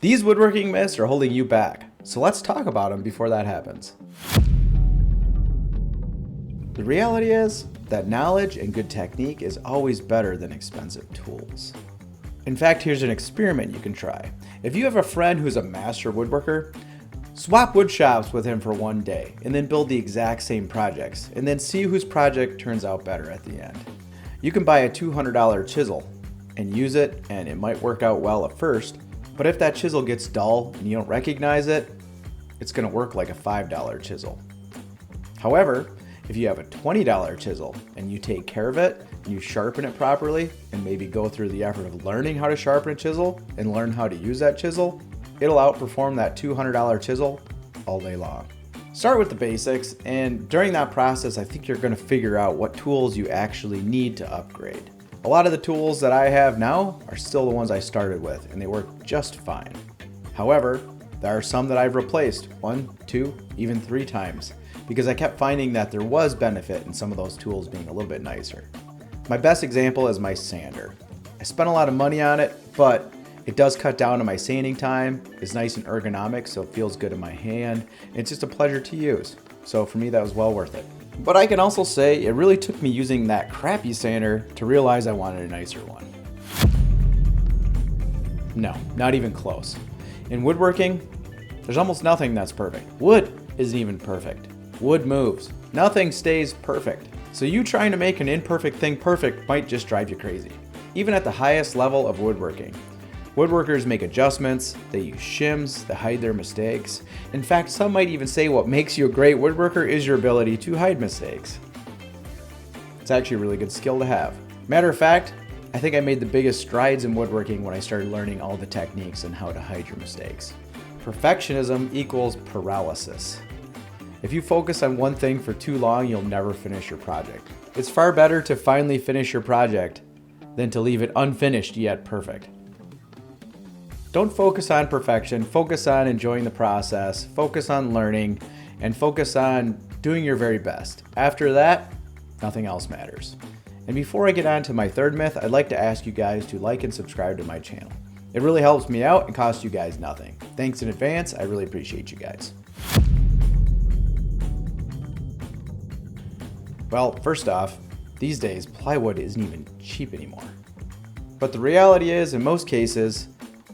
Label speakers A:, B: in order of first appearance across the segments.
A: These woodworking myths are holding you back, so let's talk about them before that happens. The reality is that knowledge and good technique is always better than expensive tools. In fact, here's an experiment you can try. If you have a friend who's a master woodworker, swap wood shops with him for one day and then build the exact same projects and then see whose project turns out better at the end. You can buy a $200 chisel and use it, and it might work out well at first, but if that chisel gets dull and you don't recognize it, it's going to work like a $5 chisel. However, if you have a $20 chisel and you take care of it and you sharpen it properly and maybe go through the effort of learning how to sharpen a chisel and learn how to use that chisel, it'll outperform that $200 chisel all day long. Start with the basics, and during that process, I think you're going to figure out what tools you actually need to upgrade. A lot of the tools that I have now are still the ones I started with, and they work just fine. However, there are some that I've replaced 1, 2, even 3 times, because I kept finding that there was benefit in some of those tools being a little bit nicer. My best example is my sander. I spent a lot of money on it, but it does cut down on my sanding time. It's nice and ergonomic, so it feels good in my hand. And it's just a pleasure to use. So for me, that was well worth it. But I can also say it really took me using that crappy sander to realize I wanted a nicer one. No, not even close. In woodworking, there's almost nothing that's perfect. Wood isn't even perfect. Wood moves. Nothing stays perfect. So you trying to make an imperfect thing perfect might just drive you crazy. Even at the highest level of woodworking, woodworkers make adjustments, they use shims, they hide their mistakes. In fact, some might even say what makes you a great woodworker is your ability to hide mistakes. It's actually a really good skill to have. Matter of fact, I think I made the biggest strides in woodworking when I started learning all the techniques and how to hide your mistakes. Perfectionism equals paralysis. If you focus on one thing for too long, you'll never finish your project. It's far better to finally finish your project than to leave it unfinished yet perfect. Don't focus on perfection, focus on enjoying the process, focus on learning, and focus on doing your very best. After that, nothing else matters. And before I get on to my third myth, I'd like to ask you guys to like and subscribe to my channel. It really helps me out and costs you guys nothing. Thanks in advance, I really appreciate you guys. Well, first off, these days plywood isn't even cheap anymore. But the reality is, in most cases,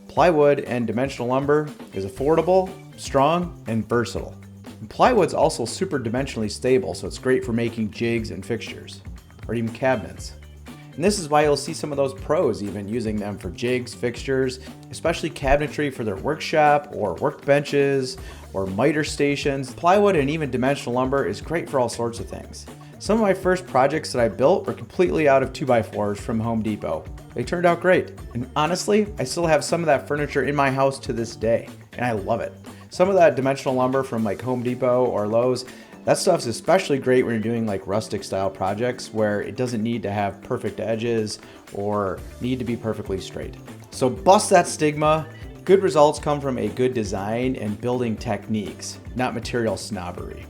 A: plywood and dimensional lumber is affordable, strong, and versatile. And plywood's also super dimensionally stable, so it's great for making jigs and fixtures, or even cabinets. And this is why you'll see some of those pros even using them for jigs, fixtures, especially cabinetry for their workshop or workbenches or miter stations. Plywood and even dimensional lumber is great for all sorts of things. Some of my first projects that I built were completely out of 2x4s from Home Depot. They turned out great. And honestly, I still have some of that furniture in my house to this day, and I love it. Some of that dimensional lumber from like Home Depot or Lowe's, that stuff's especially great when you're doing like rustic style projects where it doesn't need to have perfect edges or need to be perfectly straight. So bust that stigma. Good results come from a good design and building techniques, not material snobbery.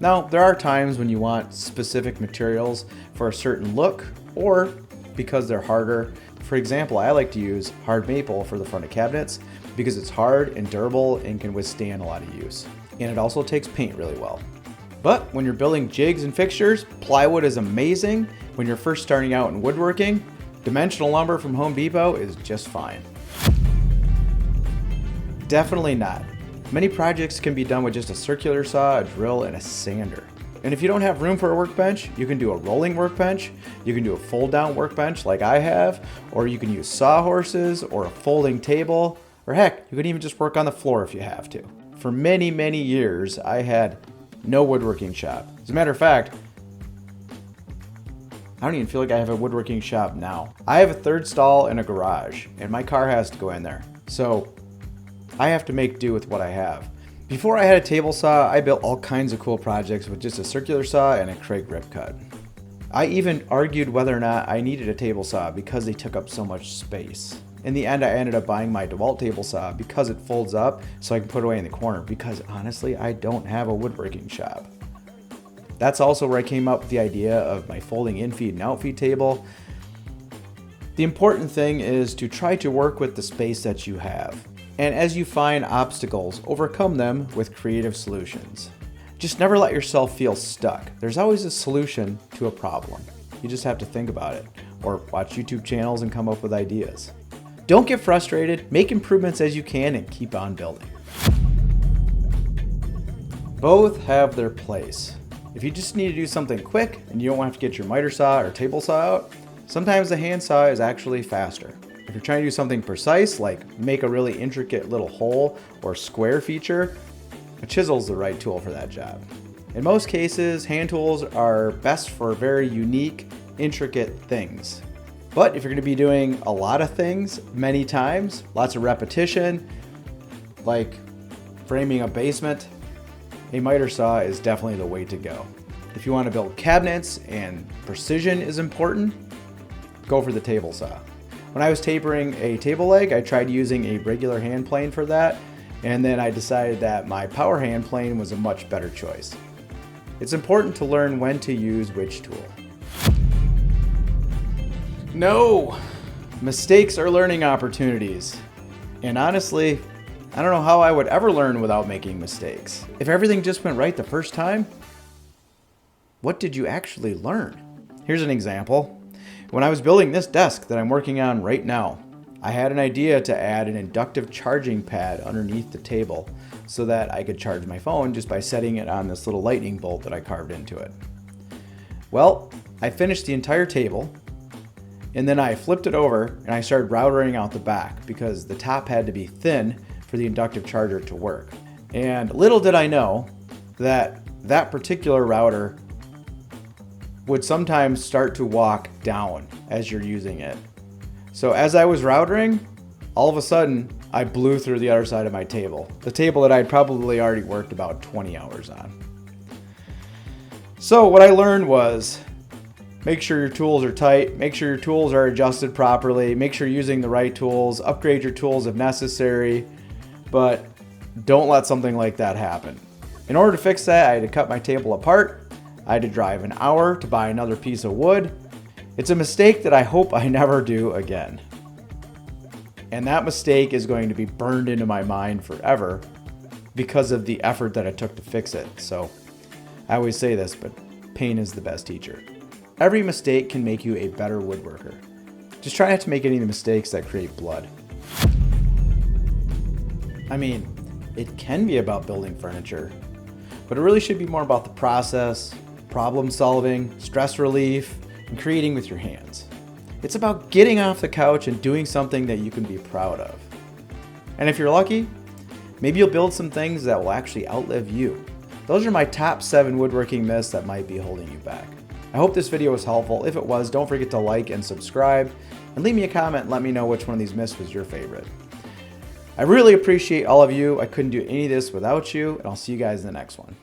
A: Now, there are times when you want specific materials for a certain look or because they're harder. For example, I like to use hard maple for the front of cabinets because it's hard and durable and can withstand a lot of use. And it also takes paint really well. But when you're building jigs and fixtures, plywood is amazing. When you're first starting out in woodworking, dimensional lumber from Home Depot is just fine. Definitely not. Many projects can be done with just a circular saw, a drill, and a sander. And if you don't have room for a workbench, you can do a rolling workbench, you can do a fold-down workbench like I have, or you can use sawhorses or a folding table, or heck, you can even just work on the floor if you have to. For many, many years, I had no woodworking shop. As a matter of fact, I don't even feel like I have a woodworking shop now. I have a third stall in a garage, and my car has to go in there. So I have to make do with what I have. Before I had a table saw, I built all kinds of cool projects with just a circular saw and a Craig rip cut. I even argued whether or not I needed a table saw because they took up so much space. In the end, I ended up buying my DeWalt table saw because it folds up so I can put it away in the corner, because honestly, I don't have a woodworking shop. That's also where I came up with the idea of my folding in-feed and out-feed table. The important thing is to try to work with the space that you have. And as you find obstacles, overcome them with creative solutions. Just never let yourself feel stuck. There's always a solution to a problem. You just have to think about it, or watch YouTube channels and come up with ideas. Don't get frustrated, make improvements as you can, and keep on building. Both have their place. If you just need to do something quick and you don't have to get your miter saw or table saw out, sometimes the hand saw is actually faster. If you're trying to do something precise, like make a really intricate little hole or square feature, a chisel's the right tool for that job. In most cases, hand tools are best for very unique, intricate things. But if you're going to be doing a lot of things many times, lots of repetition, like framing a basement, a miter saw is definitely the way to go. If you want to build cabinets and precision is important, go for the table saw. When I was tapering a table leg, I tried using a regular hand plane for that, and then I decided that my power hand plane was a much better choice. It's important to learn when to use which tool. No! Mistakes are learning opportunities. And honestly, I don't know how I would ever learn without making mistakes. If everything just went right the first time, what did you actually learn? Here's an example. When I was building this desk that I'm working on right now, I had an idea to add an inductive charging pad underneath the table so that I could charge my phone just by setting it on this little lightning bolt that I carved into it. Well, I finished the entire table, and then I flipped it over and I started routering out the back because the top had to be thin for the inductive charger to work. And little did I know that that particular router would sometimes start to walk down as you're using it. So as I was routering, all of a sudden I blew through the other side of my table. The table that I'd probably already worked about 20 hours on. So what I learned was, make sure your tools are tight, make sure your tools are adjusted properly, make sure you're using the right tools, upgrade your tools if necessary, but don't let something like that happen. In order to fix that, I had to cut my table apart. I had to drive an hour to buy another piece of wood. It's a mistake that I hope I never do again. And that mistake is going to be burned into my mind forever because of the effort that it took to fix it. So I always say this, but pain is the best teacher. Every mistake can make you a better woodworker. Just try not to make any of the mistakes that create blood. I mean, it can be about building furniture, but it really should be more about the process, problem solving, stress relief, and creating with your hands. It's about getting off the couch and doing something that you can be proud of. And if you're lucky, maybe you'll build some things that will actually outlive you. Those are my top 7 woodworking myths that might be holding you back. I hope this video was helpful. If it was, don't forget to like and subscribe, and leave me a comment and let me know which one of these myths was your favorite. I really appreciate all of you. I couldn't do any of this without you, and I'll see you guys in the next one.